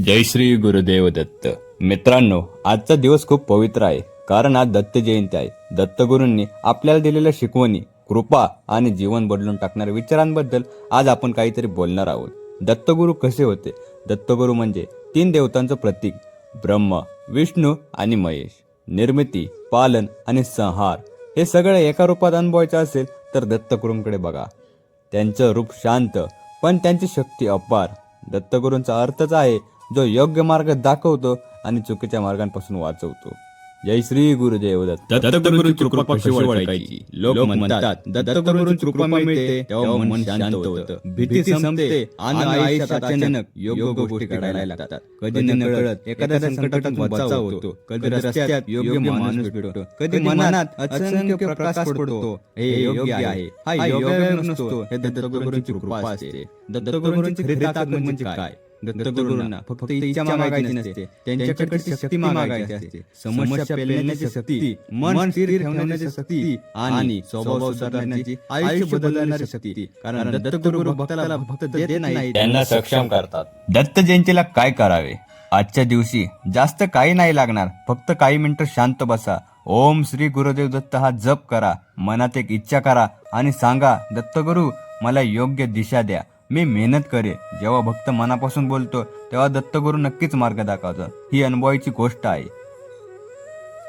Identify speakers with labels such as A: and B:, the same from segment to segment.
A: जय श्री गुरुदेव दत्त. मित्रांनो, आजचा दिवस खूप पवित्र आहे, कारण आज दत्त जयंती आहे. दत्तगुरूंनी आपल्याला दिलेल्या शिकवणी, कृपा आणि जीवन बदलून टाकणाऱ्या विचारांबद्दल आज आपण काहीतरी बोलणार आहोत. दत्तगुरू कसे होते? दत्तगुरू म्हणजे 3 देवतांचं प्रतीक, ब्रह्मा, विष्णू आणि महेश. निर्मिती, पालन आणि संहार हे सगळं एका रूपात अनुभवायचं असेल तर दत्तगुरूंकडे बघा. त्यांचं रूप शांत, पण त्यांची शक्ती अपार. दत्तगुरूंचा अर्थच आहे जो योग्य मार्ग दाखवतो आणि चुकीच्या मार्गांपासून वाचवतो. जय श्री गुरुदेव दत्त. दत्तगुरूंची कृपा कशी ओळखायची? लोक म्हणतात दत्तगुरूंची कृपा मिळते तेव्हा मन शांत होतं, भीती संपते आणि आयुष्यात अचानक योग्य गोष्टी घडायला लागतात. कधी नकळत एखाद्या संकटातून बचाव होतो, कधी रस्त्यात योग्य माणूस भेटतो, कधी मनात असंख्य प्रकाश पडतो. हे योग्य आहे, हा योगायोग नसतो, हे दत्तगुरूंची कृपा असते. दत्तगुरूंची खरी ताकद म्हणजे काय? दत्तगुरूंना फक्त इच्छा मागायची नसते, त्यांच्याकडे शक्ती मागायची असते. समस्या पेलण्याची शक्ती, मन स्थिर ठेवण्याची शक्ती आणि स्वभाव सुधारण्याची, आयुष्य बदलण्याची शक्ती. कारण दत्तगुरू भक्ताला फक्त देत नाही, त्यांना सक्षम करतात. दत्त जयंतीला काय करावे? आजच्या दिवशी जास्त काही नाही लागणार, फक्त काही मिनिटं शांत बसा. ओम श्री गुरुदेव दत्त हा जप करा, मनात एक इच्छा करा आणि सांगा, दत्तगुरू मला योग्य दिशा द्या, मी मेहनत करे. जेव्हा भक्त मनापासून बोलतो तेव्हा दत्तगुरू नक्कीच मार्ग दाखवतात. ही अनुभवाची गोष्ट आहे.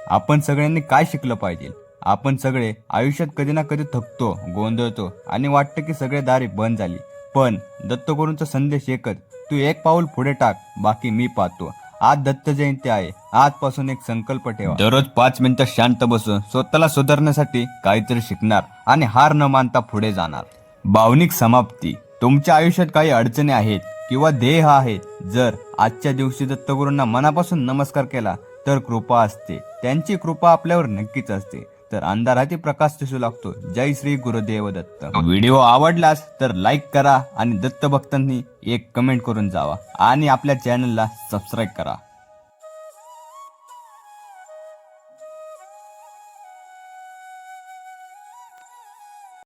A: आपण सगळ्यांनी काय शिकलं पाहिजे? आपण सगळे आयुष्यात कधी ना कधी थकतो, गोंधळतो आणि वाटतं की सगळे दारे बंद झाली. पण दत्तगुरूंचा संदेश एकच, तू एक पाऊल पुढे टाक, बाकी मी पाहतो. आज दत्त जयंती आहे. आजपासून एक संकल्प ठेवा, दररोज 5 मिनिटं शांत बसून स्वतःला सुधारण्यासाठी काहीतरी शिकणार आणि हार न मानता पुढे जाणार. भावनिक समाप्ती. तुमच्या आयुष्यात काही अडचणी आहेत किंवा ध्येय आहेत. जर आजच्या दिवशी दत्तगुरूंना मनापासून नमस्कार केला तर कृपा असते. त्यांची कृपा आपल्यावर नक्कीच असते, तर अंधारातही प्रकाश दिसू लागतो. जय श्री गुरुदेव दत्त. व्हिडिओ आवडलास तर लाईक करा आणि दत्त भक्तांनी एक कमेंट करून जावा आणि आपल्या चॅनलला सबस्क्राईब करा.